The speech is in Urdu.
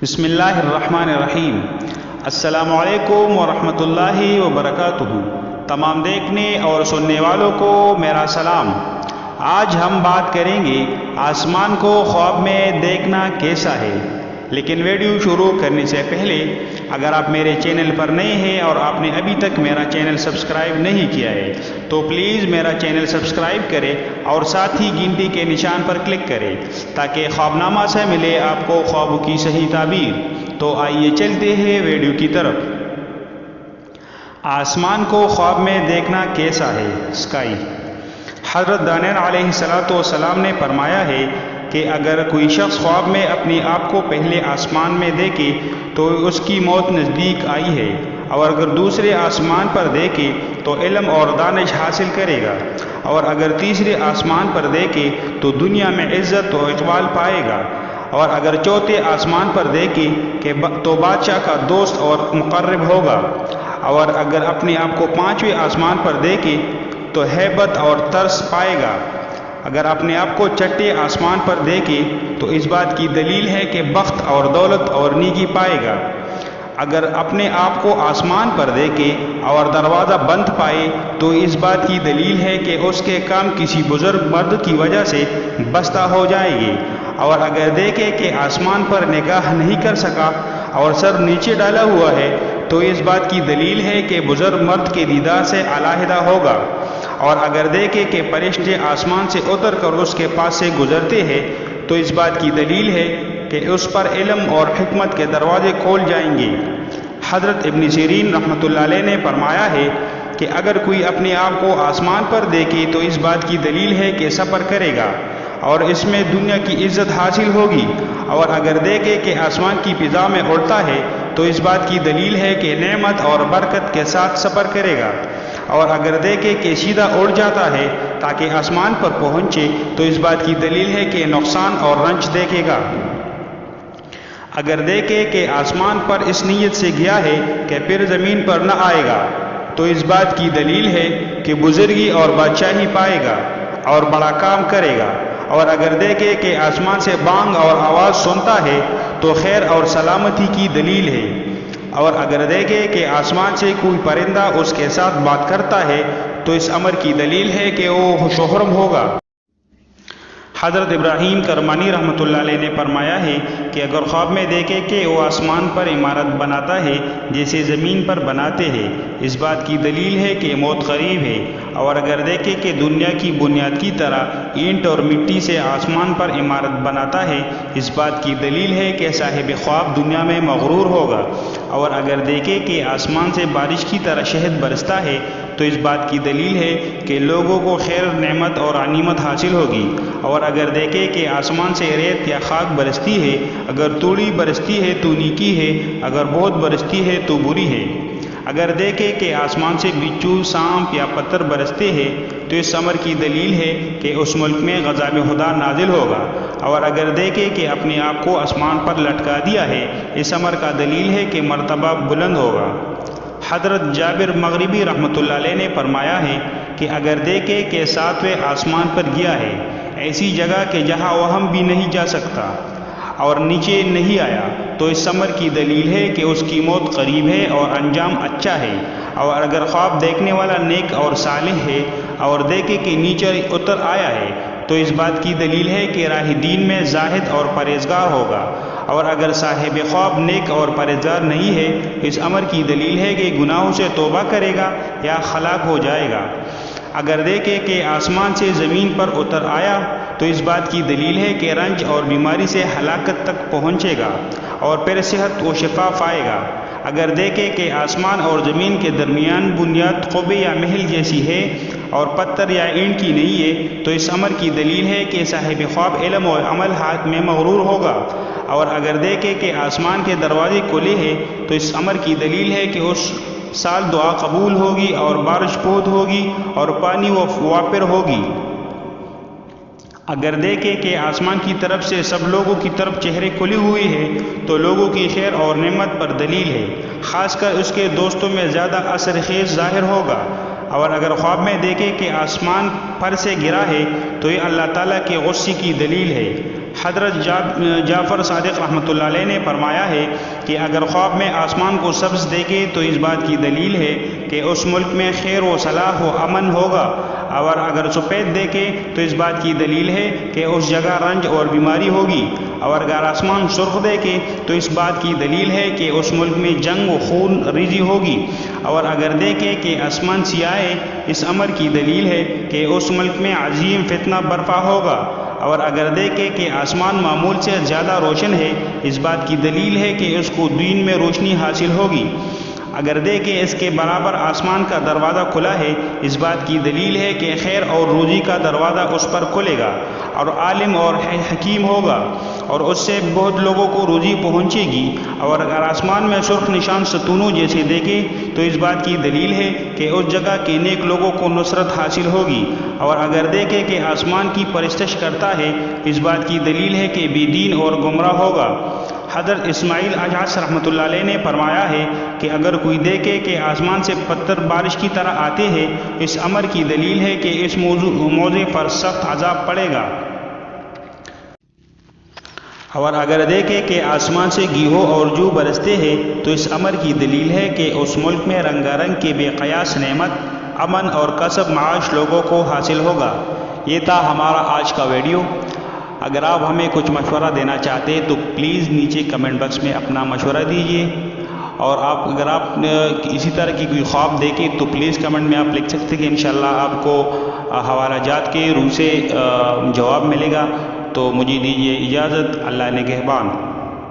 بسم اللہ الرحمن الرحیم۔ السلام علیکم ورحمۃ اللہ وبرکاتہ۔ تمام دیکھنے اور سننے والوں کو میرا سلام۔ آج ہم بات کریں گے آسمان کو خواب میں دیکھنا کیسا ہے۔ لیکن ویڈیو شروع کرنے سے پہلے اگر آپ میرے چینل پر نئے ہیں اور آپ نے ابھی تک میرا چینل سبسکرائب نہیں کیا ہے تو پلیز میرا چینل سبسکرائب کریں اور ساتھ ہی گھنٹی کے نشان پر کلک کریں تاکہ خواب نامہ سے ملے آپ کو خوابوں کی صحیح تعبیر۔ تو آئیے چلتے ہیں ویڈیو کی طرف۔ آسمان کو خواب میں دیکھنا کیسا ہے؟ اسکائی۔ حضرت دانیال علیہ السلام نے فرمایا ہے کہ اگر کوئی شخص خواب میں اپنے آپ کو پہلے آسمان میں دیکھے تو اس کی موت نزدیک آئی ہے، اور اگر دوسرے آسمان پر دیکھے تو علم اور دانش حاصل کرے گا، اور اگر تیسرے آسمان پر دیکھے تو دنیا میں عزت و اقبال پائے گا، اور اگر چوتھے آسمان پر دیکھے تو بادشاہ کا دوست اور مقرب ہوگا، اور اگر اپنے آپ کو پانچویں آسمان پر دیکھے تو ہیبت اور ترس پائے گا، اگر اپنے آپ کو چھٹے آسمان پر دیکھے تو اس بات کی دلیل ہے کہ بخت اور دولت اور نیکی پائے گا، اگر اپنے آپ کو آسمان پر دیکھے اور دروازہ بند پائے تو اس بات کی دلیل ہے کہ اس کے کام کسی بزرگ مرد کی وجہ سے بستہ ہو جائے گی، اور اگر دیکھے کہ آسمان پر نگاہ نہیں کر سکا اور سر نیچے ڈالا ہوا ہے تو اس بات کی دلیل ہے کہ بزرگ مرد کے دیدار سے علیحدہ ہوگا، اور اگر دیکھے کہ فرشتے آسمان سے اتر کر اس کے پاس سے گزرتے ہیں تو اس بات کی دلیل ہے کہ اس پر علم اور حکمت کے دروازے کھول جائیں گے۔ حضرت ابن سیرین رحمۃ اللہ علیہ نے فرمایا ہے کہ اگر کوئی اپنے آپ کو آسمان پر دیکھے تو اس بات کی دلیل ہے کہ سفر کرے گا اور اس میں دنیا کی عزت حاصل ہوگی، اور اگر دیکھے کہ آسمان کی فضا میں اڑتا ہے تو اس بات کی دلیل ہے کہ نعمت اور برکت کے ساتھ سفر کرے گا، اور اگر دیکھے کہ سیدھا اڑ جاتا ہے تاکہ آسمان پر پہنچے تو اس بات کی دلیل ہے کہ نقصان اور رنج دیکھے گا، اگر دیکھے کہ آسمان پر اس نیت سے گیا ہے کہ پھر زمین پر نہ آئے گا تو اس بات کی دلیل ہے کہ بزرگی اور بادشاہی پائے گا اور بڑا کام کرے گا، اور اگر دیکھے کہ آسمان سے بانگ اور آواز سنتا ہے تو خیر اور سلامتی کی دلیل ہے، اور اگر دیکھے کہ آسمان سے کوئی پرندہ اس کے ساتھ بات کرتا ہے تو اس امر کی دلیل ہے کہ وہ خوش و خرم ہوگا۔ حضرت ابراہیم کرمانی رحمۃ اللہ علیہ نے فرمایا ہے کہ اگر خواب میں دیکھے کہ وہ آسمان پر عمارت بناتا ہے جیسے زمین پر بناتے ہیں، اس بات کی دلیل ہے کہ موت قریب ہے، اور اگر دیکھے کہ دنیا کی بنیاد کی طرح اینٹ اور مٹی سے آسمان پر عمارت بناتا ہے، اس بات کی دلیل ہے کہ صاحب خواب دنیا میں مغرور ہوگا، اور اگر دیکھے کہ آسمان سے بارش کی طرح شہد برستا ہے تو اس بات کی دلیل ہے کہ لوگوں کو خیر نعمت اور غنیمت حاصل ہوگی، اور اگر دیکھے کہ آسمان سے ریت یا خاک برستی ہے، اگر توڑی برستی ہے تو نیکی ہے، اگر بہت برستی ہے تو بری ہے، اگر دیکھے کہ آسمان سے بچھو سانپ یا پتھر برستے ہیں تو اس امر کی دلیل ہے کہ اس ملک میں غضب خدا نازل ہوگا، اور اگر دیکھے کہ اپنے آپ کو آسمان پر لٹکا دیا ہے اس امر کا دلیل ہے کہ مرتبہ بلند ہوگا۔ حضرت جابر مغربی رحمۃ اللہ علیہ نے فرمایا ہے کہ اگر دیکھے کہ ساتویں آسمان پر گیا ہے، ایسی جگہ کہ جہاں وہم بھی نہیں جا سکتا اور نیچے نہیں آیا تو اس امر کی دلیل ہے کہ اس کی موت قریب ہے اور انجام اچھا ہے، اور اگر خواب دیکھنے والا نیک اور صالح ہے اور دیکھے کہ نیچے اتر آیا ہے تو اس بات کی دلیل ہے کہ راہ دین میں زاہد اور پرہیزگار ہوگا، اور اگر صاحب خواب نیک اور پرہیزگار نہیں ہے اس امر کی دلیل ہے کہ گناہوں سے توبہ کرے گا یا ہلاک ہو جائے گا، اگر دیکھے کہ آسمان سے زمین پر اتر آیا تو اس بات کی دلیل ہے کہ رنج اور بیماری سے ہلاکت تک پہنچے گا اور پھر صحت و شفا پائے گا، اگر دیکھے کہ آسمان اور زمین کے درمیان بنیاد قبے یا محل جیسی ہے اور پتھر یا اینٹ کی نہیں ہے تو اس امر کی دلیل ہے کہ صاحب خواب علم و عمل ہاتھ میں مغرور ہوگا، اور اگر دیکھے کہ آسمان کے دروازے کھلے ہیں تو اس امر کی دلیل ہے کہ اس سال دعا قبول ہوگی اور بارش پود ہوگی اور پانی وافر ہوگی، اگر دیکھے کہ آسمان کی طرف سے سب لوگوں کی طرف چہرے کھلے ہوئے ہیں تو لوگوں کی خیر اور نعمت پر دلیل ہے، خاص کر اس کے دوستوں میں زیادہ اثر خیز ظاہر ہوگا، اور اگر خواب میں دیکھے کہ آسمان پر سے گرا ہے تو یہ اللہ تعالیٰ کے غصے کی دلیل ہے، حضرت جعفر صادق رحمۃ اللہ علیہ نے فرمایا ہے کہ اگر خواب میں آسمان کو سبز دیکھے تو اس بات کی دلیل ہے کہ اس ملک میں خیر و صلاح و امن ہوگا، اور اگر سفید دیکھے تو اس بات کی دلیل ہے کہ اس جگہ رنج اور بیماری ہوگی، اور اگر آسمان سرخ دیکھے تو اس بات کی دلیل ہے کہ اس ملک میں جنگ و خون ریزی ہوگی، اور اگر دیکھے کہ آسمان سیاہ ہے اس امر کی دلیل ہے کہ اس ملک میں عظیم فتنہ برپا ہوگا، اور اگر دیکھے کہ آسمان معمول سے زیادہ روشن ہے اس بات کی دلیل ہے کہ اس کو دین میں روشنی حاصل ہوگی، اگر دیکھے اس کے برابر آسمان کا دروازہ کھلا ہے اس بات کی دلیل ہے کہ خیر اور روزی کا دروازہ اس پر کھلے گا، اور عالم اور حکیم ہوگا اور اس سے بہت لوگوں کو روزی پہنچے گی، اور اگر آسمان میں سرخ نشان ستونوں جیسے دیکھے تو اس بات کی دلیل ہے کہ اس جگہ کے نیک لوگوں کو نصرت حاصل ہوگی، اور اگر دیکھے کہ آسمان کی پرستش کرتا ہے اس بات کی دلیل ہے کہ بے دین اور گمراہ ہوگا۔ حضرت اسماعیل اشعث رحمۃ اللہ علیہ نے فرمایا ہے کہ اگر کوئی دیکھے کہ آسمان سے پتھر بارش کی طرح آتے ہیں اس امر کی دلیل ہے کہ اس موضوع پر سخت عذاب پڑے گا، اور اگر دیکھے کہ آسمان سے گیہوں اور جو برستے ہیں تو اس امر کی دلیل ہے کہ اس ملک میں رنگا رنگ کے بے قیاس نعمت، امن اور کسب معاش لوگوں کو حاصل ہوگا۔ یہ تھا ہمارا آج کا ویڈیو۔ اگر آپ ہمیں کچھ مشورہ دینا چاہتے ہیں تو پلیز نیچے کمنٹ باکس میں اپنا مشورہ دیجیے، اور اگر آپ اسی طرح کی کوئی خواب دیکھیں تو پلیز کمنٹ میں آپ لکھ سکتے ہیں کہ انشاءاللہ آپ کو حوالہ جات کے روح سے جواب ملے گا۔ تو مجھے دیجیے اجازت، اللہ نگہبان۔